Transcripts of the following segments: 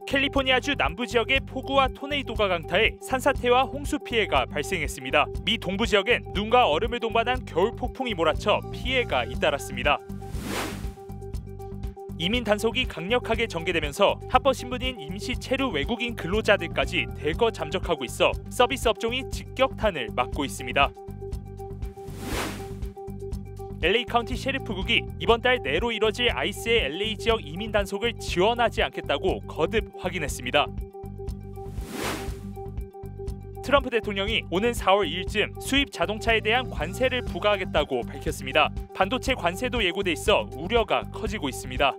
캘리포니아주 남부 지역의 폭우와 토네이도가 강타해 산사태와 홍수 피해가 발생했습니다. 미 동부 지역엔 눈과 얼음을 동반한 겨울 폭풍이 몰아쳐 피해가 잇따랐습니다. 이민 단속이 강력하게 전개되면서 합법 신분인 임시 체류 외국인 근로자들까지 대거 잠적하고 있어 서비스 업종이 직격탄을 맞고 있습니다. LA 카운티 셰리프국이 이번 달 내로 이뤄질 아이스의 LA 지역 이민 단속을 지원하지 않겠다고 거듭 확인했습니다. 트럼프 대통령이 오는 4월 2일쯤 수입 자동차에 대한 관세를 부과하겠다고 밝혔습니다. 반도체 관세도 예고돼 있어 우려가 커지고 있습니다.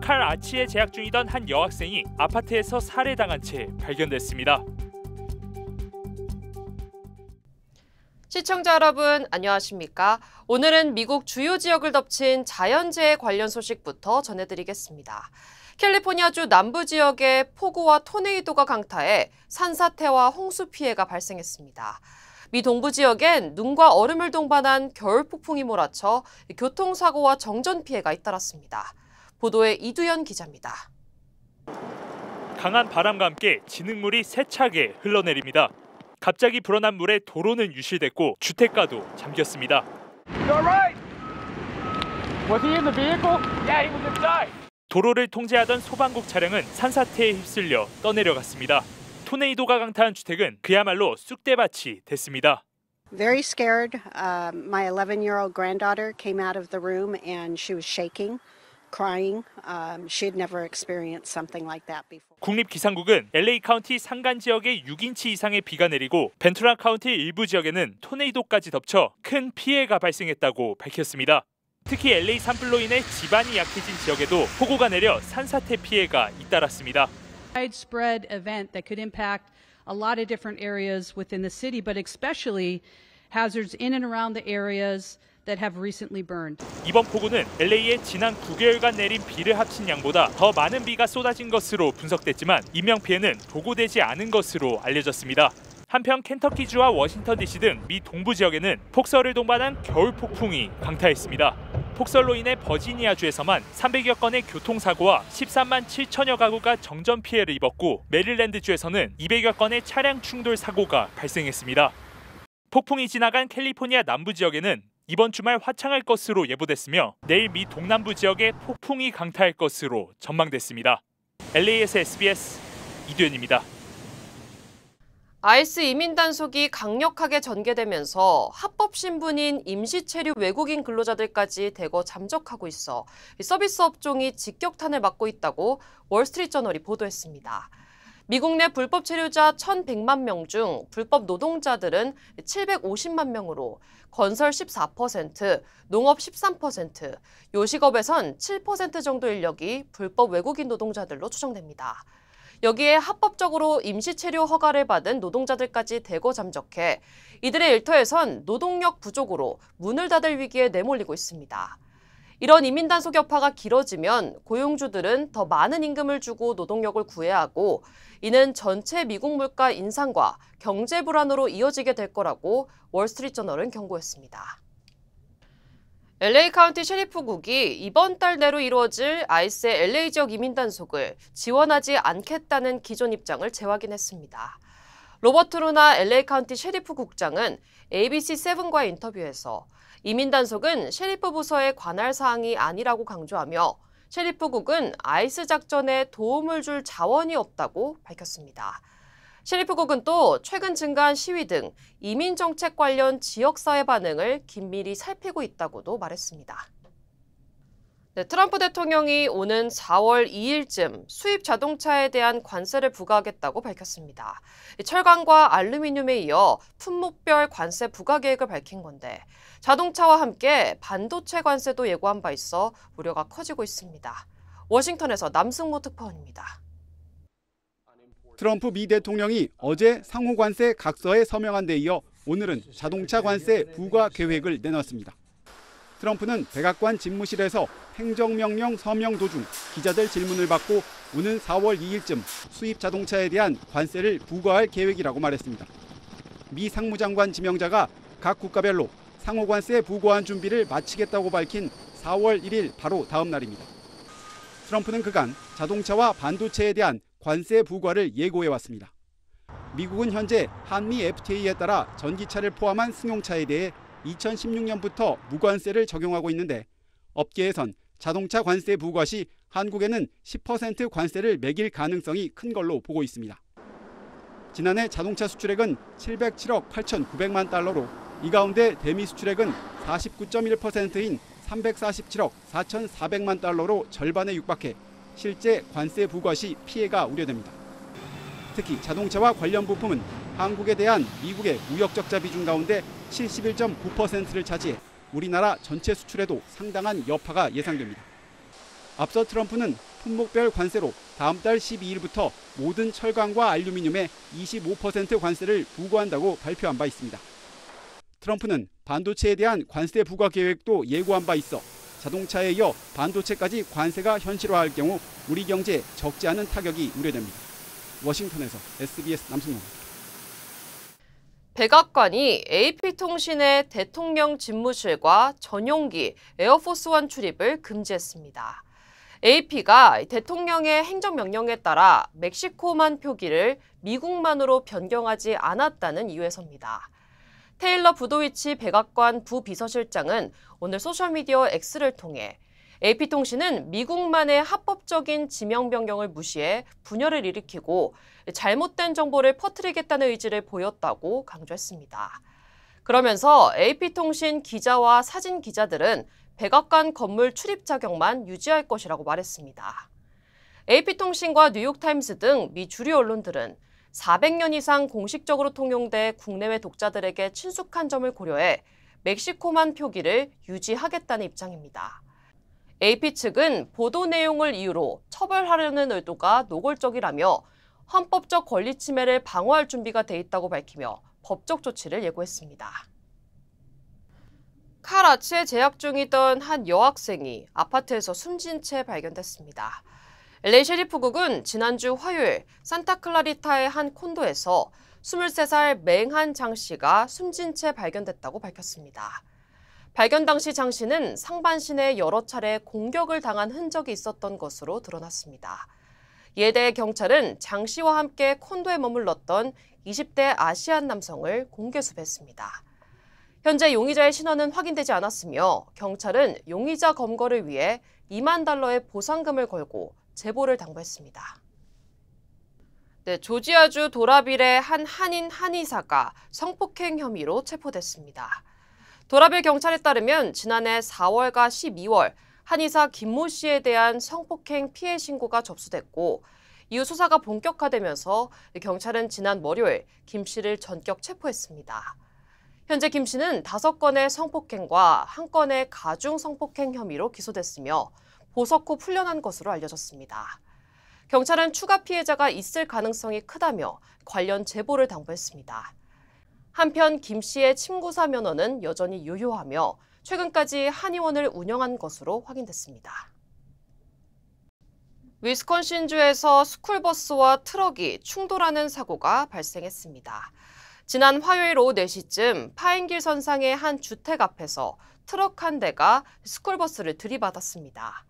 칼 아치에 재학 중이던 한 여학생이 아파트에서 살해당한 채 발견됐습니다. 시청자 여러분 안녕하십니까? 오늘은 미국 주요 지역을 덮친 자연재해 관련 소식부터 전해드리겠습니다. 캘리포니아주 남부 지역에 폭우와 토네이도가 강타해 산사태와 홍수 피해가 발생했습니다. 미 동부 지역엔 눈과 얼음을 동반한 겨울 폭풍이 몰아쳐 교통사고와 정전 피해가 잇따랐습니다. 보도에 이두현 기자입니다. 강한 바람과 함께 진흙물이 세차게 흘러내립니다. 갑자기 불어난 물에 도로는 유실됐고 주택가도 잠겼습니다. 도로를 통제하던 소방국 차량은 산사태에 휩쓸려 떠내려갔습니다. 토네이도가 강타한 주택은 그야말로 쑥대밭이 됐습니다. Very scared. My 11-year-old granddaughter came out of the room and she was shaking, crying. She had never experienced something like that before. 국립기상국은 LA 카운티 산간 지역에 6인치 이상의 비가 내리고 벤투라 카운티 일부 지역에는 토네이도까지 덮쳐 큰 피해가 발생했다고 밝혔습니다. 특히 LA 산불로 인해 지반이 약해진 지역에도 폭우가 내려 산사태 피해가 잇따랐습니다. Widespread event that could impact a lot of different areas within the city, but especially hazards in and around the areas that have recently burned. 이번 폭우는 LA에 지난 9개월간 내린 비를 합친 양보다 더 많은 비가 쏟아진 것으로 분석됐지만 인명 피해는 보고되지 않은 것으로 알려졌습니다. 한편 켄터키주와 워싱턴 DC 등 미 동부 지역에는 폭설을 동반한 겨울 폭풍이 강타했습니다. 폭설로 인해 버지니아주에서만 300여 건의 교통사고와 13만 7천여 가구가 정전 피해를 입었고 메릴랜드주에서는 200여 건의 차량 충돌 사고가 발생했습니다. 폭풍이 지나간 캘리포니아 남부 지역에는 이번 주말 화창할 것으로 예보됐으며 내일 미 동남부 지역에 폭풍이 강타할 것으로 전망됐습니다. LA에서 SBS 이두현입니다. 아이스 이민 단속이 강력하게 전개되면서 합법 신분인 임시 체류 외국인 근로자들까지 대거 잠적하고 있어 서비스 업종이 직격탄을 맞고 있다고 월스트리트저널이 보도했습니다. 미국 내 불법 체류자 1,100만 명 중 불법 노동자들은 750만 명으로 건설 14%, 농업 13%, 요식업에선 7% 정도 인력이 불법 외국인 노동자들로 추정됩니다. 여기에 합법적으로 임시 체류 허가를 받은 노동자들까지 대거 잠적해 이들의 일터에선 노동력 부족으로 문을 닫을 위기에 내몰리고 있습니다. 이런 이민 단속 여파가 길어지면 고용주들은 더 많은 임금을 주고 노동력을 구해야 하고 이는 전체 미국 물가 인상과 경제 불안으로 이어지게 될 거라고 월스트리트저널은 경고했습니다. LA 카운티 셰리프국이 이번 달 내로 이루어질 아이스의 LA 지역 이민 단속을 지원하지 않겠다는 기존 입장을 재확인했습니다. 로버트 루나 LA 카운티 셰리프 국장은 ABC7과의 인터뷰에서 이민 단속은 셰리프 부서의 관할 사항이 아니라고 강조하며 셰리프국은 아이스 작전에 도움을 줄 자원이 없다고 밝혔습니다. 셰리프국은 또 최근 증가한 시위 등 이민 정책 관련 지역사회 반응을 긴밀히 살피고 있다고도 말했습니다. 트럼프 대통령이 오는 4월 2일쯤 수입 자동차에 대한 관세를 부과하겠다고 밝혔습니다. 철강과 알루미늄에 이어 품목별 관세 부과 계획을 밝힌 건데 자동차와 함께 반도체 관세도 예고한 바 있어 우려가 커지고 있습니다. 워싱턴에서 남승모 특파원입니다. 트럼프 미 대통령이 어제 상호관세 각서에 서명한 데 이어 오늘은 자동차 관세 부과 계획을 내놨습니다. 트럼프는 백악관 집무실에서 행정명령 서명 도중 기자들 질문을 받고 오는 4월 2일쯤 수입 자동차에 대한 관세를 부과할 계획이라고 말했습니다. 미 상무장관 지명자가 각 국가별로 상호관세 부과안 준비를 마치겠다고 밝힌 4월 1일 바로 다음 날입니다. 트럼프는 그간 자동차와 반도체에 대한 관세 부과를 예고해왔습니다. 미국은 현재 한미 FTA에 따라 전기차를 포함한 승용차에 대해 2016년부터 무관세를 적용하고 있는데 업계에선 자동차 관세 부과 시 한국에는 10% 관세를 매길 가능성이 큰 걸로 보고 있습니다. 지난해 자동차 수출액은 707억 8,900만 달러로 이 가운데 대미 수출액은 49.1%인 347억 4,400만 달러로 절반에 육박해 실제 관세 부과 시 피해가 우려됩니다. 특히 자동차와 관련 부품은 한국에 대한 미국의 무역 적자 비중 가운데 71.9%를 차지해 우리나라 전체 수출에도 상당한 여파가 예상됩니다. 앞서 트럼프는 품목별 관세로 다음 달 12일부터 모든 철강과 알루미늄에 25% 관세를 부과한다고 발표한 바 있습니다. 트럼프는 반도체에 대한 관세 부과 계획도 예고한 바 있어 자동차에 이어 반도체까지 관세가 현실화할 경우 우리 경제에 적지 않은 타격이 우려됩니다. 워싱턴에서 SBS 남승호입니다. 백악관이 AP통신의 대통령 집무실과 전용기 에어포스원 출입을 금지했습니다. AP가 대통령의 행정명령에 따라 멕시코만 표기를 미국만으로 변경하지 않았다는 이유에서입니다. 테일러 부도위치 백악관 부비서실장은 오늘 소셜미디어 X를 통해 AP통신은 미국만의 합법적인 지명 변경을 무시해 분열을 일으키고 잘못된 정보를 퍼뜨리겠다는 의지를 보였다고 강조했습니다. 그러면서 AP통신 기자와 사진 기자들은 백악관 건물 출입 자격만 유지할 것이라고 말했습니다. AP통신과 뉴욕타임스 등 미 주류 언론들은 400년 이상 공식적으로 통용돼 국내외 독자들에게 친숙한 점을 고려해 멕시코만 표기를 유지하겠다는 입장입니다. AP 측은 보도 내용을 이유로 처벌하려는 의도가 노골적이라며 헌법적 권리 침해를 방어할 준비가 돼 있다고 밝히며 법적 조치를 예고했습니다. 카라치에 재학 중이던 한 여학생이 아파트에서 숨진 채 발견됐습니다. LA 셰리프국은 지난주 화요일 산타클라리타의 한 콘도에서 23살 맹한 장 씨가 숨진 채 발견됐다고 밝혔습니다. 발견 당시 장 씨는 상반신에 여러 차례 공격을 당한 흔적이 있었던 것으로 드러났습니다. 이에 대해 경찰은 장 씨와 함께 콘도에 머물렀던 20대 아시안 남성을 공개 수배했습니다. 현재 용의자의 신원은 확인되지 않았으며 경찰은 용의자 검거를 위해 $2만 달러의 보상금을 걸고 제보를 당부했습니다. 조지아주 도라빌의 한 한인 한의사가 성폭행 혐의로 체포됐습니다. 도라빌 경찰에 따르면 지난해 4월과 12월 한의사 김모 씨에 대한 성폭행 피해 신고가 접수됐고 이후 수사가 본격화되면서 경찰은 지난 월요일 김 씨를 전격 체포했습니다. 현재 김 씨는 5건의 성폭행과 1건의 가중 성폭행 혐의로 기소됐으며 보석 후 풀려난 것으로 알려졌습니다. 경찰은 추가 피해자가 있을 가능성이 크다며 관련 제보를 당부했습니다. 한편 김 씨의 친구사 면허는 여전히 유효하며 최근까지 한의원을 운영한 것으로 확인됐습니다. 위스콘신주에서 스쿨버스와 트럭이 충돌하는 사고가 발생했습니다. 지난 화요일 오후 4시쯤 파인길 선상의 한 주택 앞에서 트럭 한 대가 스쿨버스를 들이받았습니다.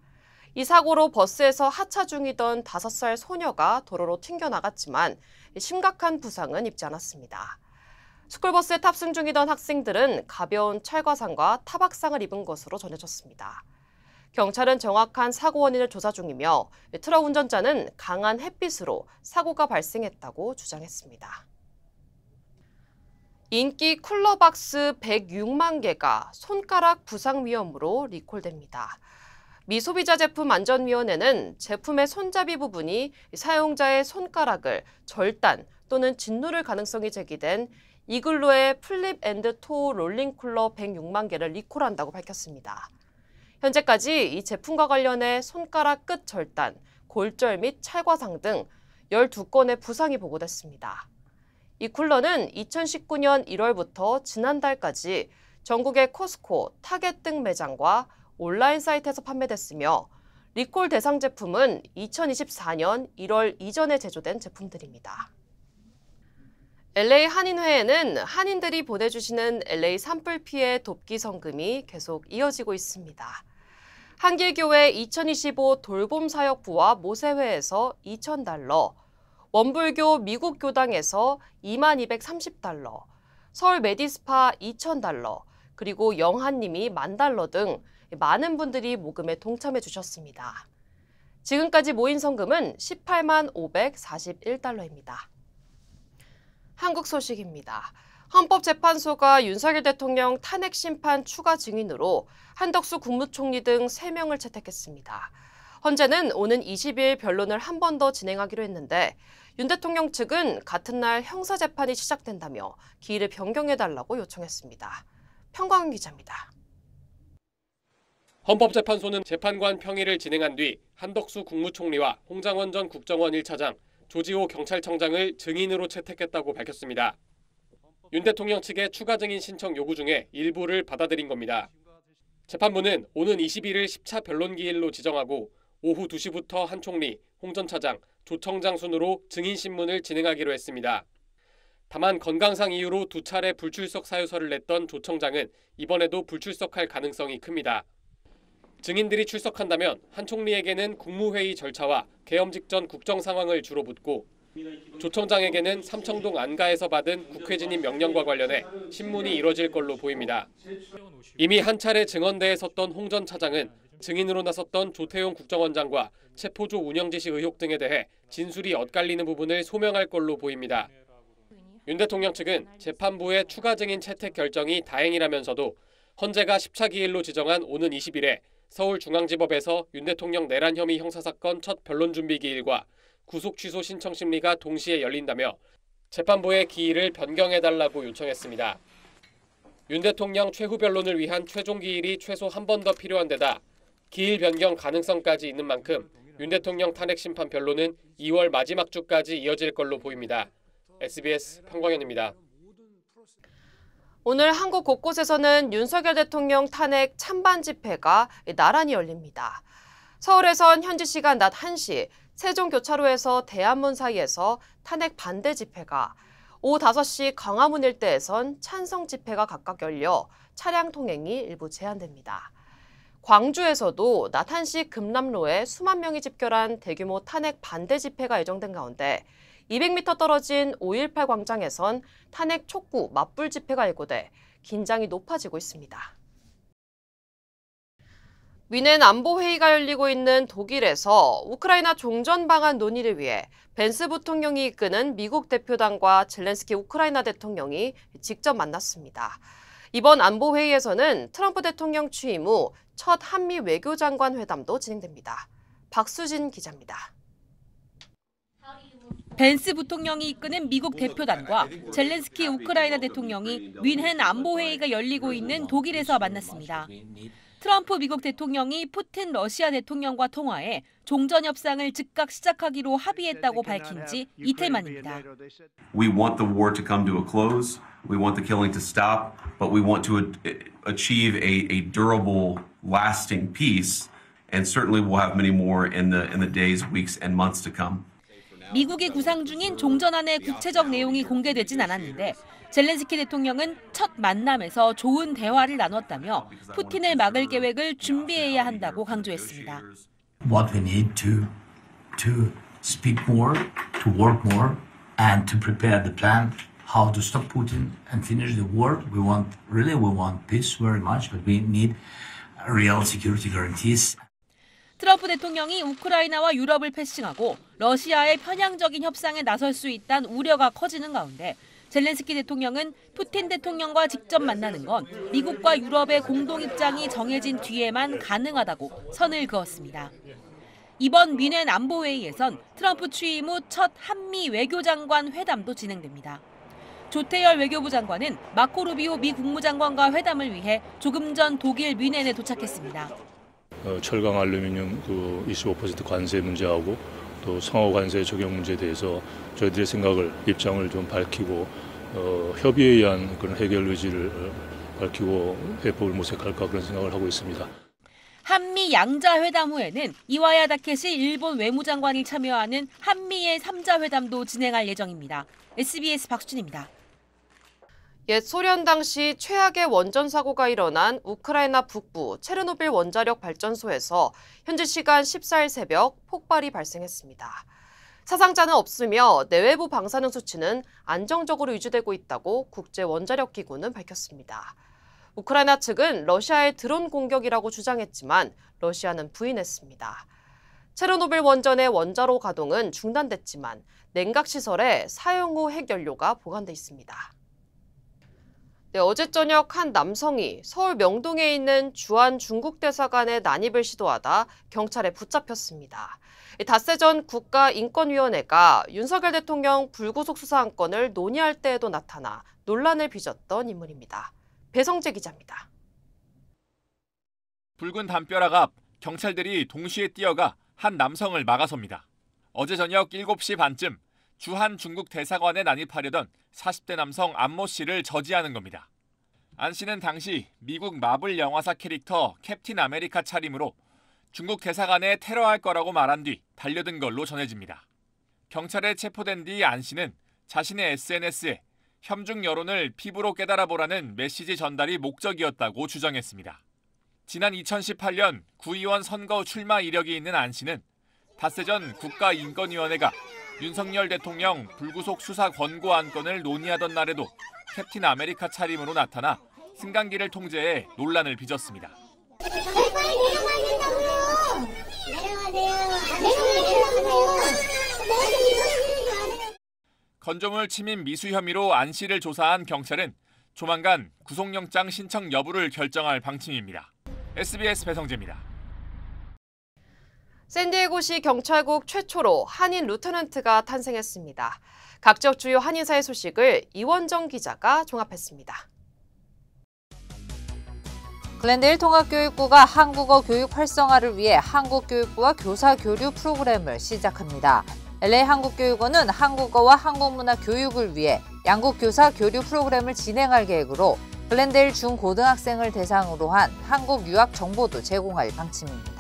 이 사고로 버스에서 하차 중이던 5살 소녀가 도로로 튕겨나갔지만 심각한 부상은 입지 않았습니다. 스쿨버스에 탑승 중이던 학생들은 가벼운 찰과상과 타박상을 입은 것으로 전해졌습니다. 경찰은 정확한 사고 원인을 조사 중이며 트럭 운전자는 강한 햇빛으로 사고가 발생했다고 주장했습니다. 인기 쿨러박스 106만 개가 손가락 부상 위험으로 리콜됩니다. 미 소비자제품안전위원회는 제품의 손잡이 부분이 사용자의 손가락을 절단 또는 짓누를 가능성이 제기된 이글루의 플립 앤드 토 롤링 쿨러 106만 개를 리콜한다고 밝혔습니다. 현재까지 이 제품과 관련해 손가락 끝 절단, 골절 및 찰과상 등 12건의 부상이 보고됐습니다. 이 쿨러는 2019년 1월부터 지난달까지 전국의 코스코, 타겟 등 매장과 온라인 사이트에서 판매됐으며 리콜 대상 제품은 2024년 1월 이전에 제조된 제품들입니다. LA 한인회에는 한인들이 보내주시는 LA 산불 피해 돕기 성금이 계속 이어지고 있습니다. 한길교회 2025 돌봄사역부와 모세회에서 $2,000, 원불교 미국 교당에서 $2230, 서울 메디스파 $2,000, 그리고 영한님이 $10,000 등 많은 분들이 모금에 동참해 주셨습니다. 지금까지 모인 성금은 $18만 541달러입니다. 한국 소식입니다. 헌법재판소가 윤석열 대통령 탄핵 심판 추가 증인으로 한덕수 국무총리 등 3명을 채택했습니다. 헌재는 오는 20일 변론을 한 번 더 진행하기로 했는데 윤 대통령 측은 같은 날 형사재판이 시작된다며 기일을 변경해달라고 요청했습니다. 평광훈 기자입니다. 헌법재판소는 재판관 평의를 진행한 뒤 한덕수 국무총리와 홍장원 전 국정원 1차장, 조지호 경찰청장을 증인으로 채택했다고 밝혔습니다. 윤 대통령 측의 추가 증인 신청 요구 중에 일부를 받아들인 겁니다. 재판부는 오는 21일 10차 변론기일로 지정하고 오후 2시부터 한 총리, 홍 전 차장, 조 청장 순으로 증인 신문을 진행하기로 했습니다. 다만 건강상 이유로 2차례 불출석 사유서를 냈던 조 청장은 이번에도 불출석할 가능성이 큽니다. 증인들이 출석한다면 한 총리에게는 국무회의 절차와 계엄 직전 국정 상황을 주로 묻고 조 청장에게는 삼청동 안가에서 받은 국회 진입 명령과 관련해 신문이 이뤄질 걸로 보입니다. 이미 한 차례 증언대에 섰던 홍 전 차장은 증인으로 나섰던 조태용 국정원장과 체포조 운영 지시 의혹 등에 대해 진술이 엇갈리는 부분을 소명할 걸로 보입니다. 윤 대통령 측은 재판부의 추가 증인 채택 결정이 다행이라면서도 헌재가 10차 기일로 지정한 오는 20일에 서울중앙지법에서 윤 대통령 내란 혐의 형사사건 첫 변론 준비 기일과 구속 취소 신청 심리가 동시에 열린다며 재판부의 기일을 변경해달라고 요청했습니다. 윤 대통령 최후 변론을 위한 최종 기일이 최소 한 번 더 필요한 데다 기일 변경 가능성까지 있는 만큼 윤 대통령 탄핵 심판 변론은 2월 마지막 주까지 이어질 걸로 보입니다. SBS 평광현입니다. 오늘 한국 곳곳에서는 윤석열 대통령 탄핵 찬반 집회가 나란히 열립니다. 서울에선 현지 시간 낮 1시 세종교차로에서 대한문 사이에서 탄핵 반대 집회가, 오후 5시 광화문 일대에선 찬성 집회가 각각 열려 차량 통행이 일부 제한됩니다. 광주에서도 낮 1시 금남로에 수만 명이 집결한 대규모 탄핵 반대 집회가 예정된 가운데 200m 떨어진 5.18 광장에선 탄핵 촉구 맞불 집회가 예고돼 긴장이 높아지고 있습니다. 위넨 안보회의가 열리고 있는 독일에서 우크라이나 종전 방안 논의를 위해 벤스 부통령이 이끄는 미국 대표단과 젤렌스키 우크라이나 대통령이 직접 만났습니다. 이번 안보회의에서는 트럼프 대통령 취임 후 첫 한미 외교장관 회담도 진행됩니다. 박수진 기자입니다. 벤스 부통령이 이끄는 미국 대표단과 젤렌스키 우크라이나 대통령이 뮌헨 안보회의가 열리고 있는 독일에서 만났습니다. 트럼프 미국 대통령이 푸틴 러시아 대통령과 통화해 종전 협상을 즉각 시작하기로 합의했다고 밝힌 지 이틀 만입니다. We want the war to come to a close. We want the killing to stop, but we want to achieve a durable, lasting peace. And certainly we'll have many more in the days, weeks, and months to come. 미국이 구상 중인 종전안의 구체적 내용이 공개되진 않았는데 젤렌스키 대통령은 첫 만남에서 좋은 대화를 나눴다며 푸틴을 막을 계획을 준비해야 한다고 강조했습니다. What we need to speak more, to work more, and to prepare the plan how to stop Putin and finish the war. We want peace very much, but we need real security guarantees. 트럼프 대통령이 우크라이나와 유럽을 패싱하고 러시아의 편향적인 협상에 나설 수 있다는 우려가 커지는 가운데 젤렌스키 대통령은 푸틴 대통령과 직접 만나는 건 미국과 유럽의 공동 입장이 정해진 뒤에만 가능하다고 선을 그었습니다. 이번 뮌헨 안보회의에선 트럼프 취임 후 첫 한미 외교장관 회담도 진행됩니다. 조태열 외교부 장관은 마코 루비오 미 국무장관과 회담을 위해 조금 전 독일 뮌헨에 도착했습니다. 철강 알루미늄 25% 관세 문제하고 또 상호 관세 적용 문제에 대해서 저희들의 생각을 입장을 좀 밝히고 협의에 의한 그런 해결 의지를 밝히고 해법을 모색할까 그런 생각을 하고 있습니다. 한미 양자 회담 후에는 이와야 다케시 일본 외무장관이 참여하는 한미의 3자 회담도 진행할 예정입니다. SBS 박수진입니다. 옛 소련 당시 최악의 원전 사고가 일어난 우크라이나 북부 체르노빌 원자력 발전소에서 현지 시간 14일 새벽 폭발이 발생했습니다. 사상자는 없으며 내외부 방사능 수치는 안정적으로 유지되고 있다고 국제원자력기구는 밝혔습니다. 우크라이나 측은 러시아의 드론 공격이라고 주장했지만 러시아는 부인했습니다. 체르노빌 원전의 원자로 가동은 중단됐지만 냉각시설에 사용 후 핵연료가 보관돼 있습니다. 네, 어제 저녁 한 남성이 서울 명동에 있는 주한 중국 대사관에 난입을 시도하다 경찰에 붙잡혔습니다. 닷새 전 국가인권위원회가 윤석열 대통령 불구속 수사 안건을 논의할 때에도 나타나 논란을 빚었던 인물입니다. 배성재 기자입니다. 붉은 담벼락 앞 경찰들이 동시에 뛰어가 한 남성을 막아섭니다. 어제 저녁 7시 반쯤 주한 중국 대사관에 난입하려던 40대 남성 안모 씨를 저지하는 겁니다. 안 씨는 당시 미국 마블 영화사 캐릭터 캡틴 아메리카 차림으로 중국 대사관에 테러할 거라고 말한 뒤 달려든 걸로 전해집니다. 경찰에 체포된 뒤 안 씨는 자신의 SNS에 협중 여론을 피부로 깨달아보라는 메시지 전달이 목적이었다고 주장했습니다. 지난 2018년 구의원 선거 출마 이력이 있는 안 씨는 닷새 전 국가인권위원회가 윤석열 대통령 불구속 수사 권고 안건을 논의하던 날에도 캡틴 아메리카 차림으로 나타나 승강기를 통제해 논란을 빚었습니다. 건조물 침입 미수 혐의로 안 씨를 조사한 경찰은 조만간 구속영장 신청 여부를 결정할 방침입니다. SBS 배성재입니다. 샌디에고시 경찰국 최초로 한인 루테넌트가 탄생했습니다. 각적 주요 한인사의 소식을 이원정 기자가 종합했습니다. 글랜데일 통합교육부가 한국어 교육 활성화를 위해 한국교육부와 교사 교류 프로그램을 시작합니다. LA 한국교육원은 한국어와 한국문화 교육을 위해 양국 교사 교류 프로그램을 진행할 계획으로 글랜데일 중고등학생을 대상으로 한 한국 유학 정보도 제공할 방침입니다.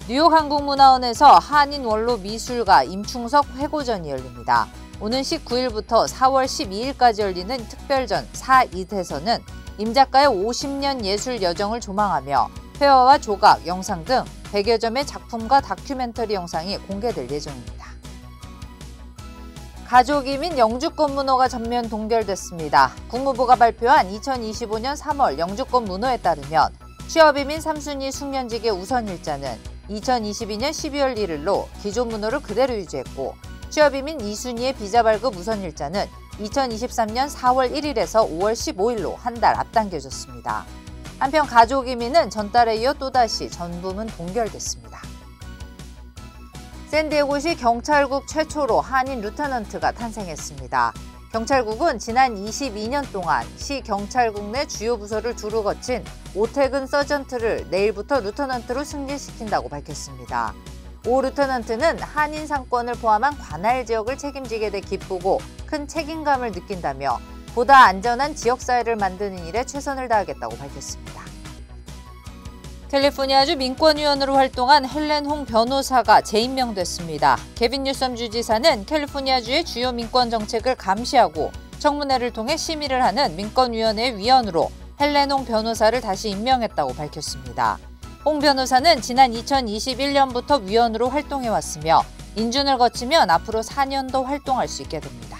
뉴욕 한국문화원에서 한인 원로 미술가 임충석 회고전이 열립니다. 오는 19일부터 4월 12일까지 열리는 특별전 4.2대서는 임 작가의 50년 예술 여정을 조망하며 회화와 조각, 영상 등 100여 점의 작품과 다큐멘터리 영상이 공개될 예정입니다. 가족 이민 영주권 문호가 전면 동결됐습니다. 국무부가 발표한 2025년 3월 영주권 문호에 따르면 취업이민 3순위 숙련직의 우선 일자는 2022년 12월 1일로 기존 문호를 그대로 유지했고 취업이민 2순위의 비자 발급 우선 일자는 2023년 4월 1일에서 5월 15일로 한 달 앞당겨졌습니다. 한편 가족 이민은 전달에 이어 또다시 전 부문 동결됐습니다. 샌디에고시 경찰국 최초로 한인 루테넌트가 탄생했습니다. 경찰국은 지난 22년 동안 시 경찰국 내 주요 부서를 두루 거친 오태근 서전트를 내일부터 루테넌트로 승진시킨다고 밝혔습니다. 오 루테넌트는 한인 상권을 포함한 관할 지역을 책임지게 돼 기쁘고 큰 책임감을 느낀다며 보다 안전한 지역사회를 만드는 일에 최선을 다하겠다고 밝혔습니다. 캘리포니아주 민권위원으로 활동한 헬렌 홍 변호사가 재임명됐습니다. 게빈 뉴섬 주지사는 캘리포니아주의 주요 민권 정책을 감시하고 청문회를 통해 심의를 하는 민권위원회 위원으로 헬렌 홍 변호사를 다시 임명했다고 밝혔습니다. 홍 변호사는 지난 2021년부터 위원으로 활동해왔으며 인준을 거치면 앞으로 4년 더 활동할 수 있게 됩니다.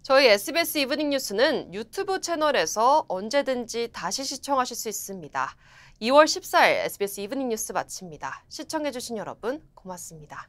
저희 SBS 이브닝 뉴스는 유튜브 채널에서 언제든지 다시 시청하실 수 있습니다. 2월 14일 SBS 이브닝 뉴스 마칩니다. 시청해주신 여러분 고맙습니다.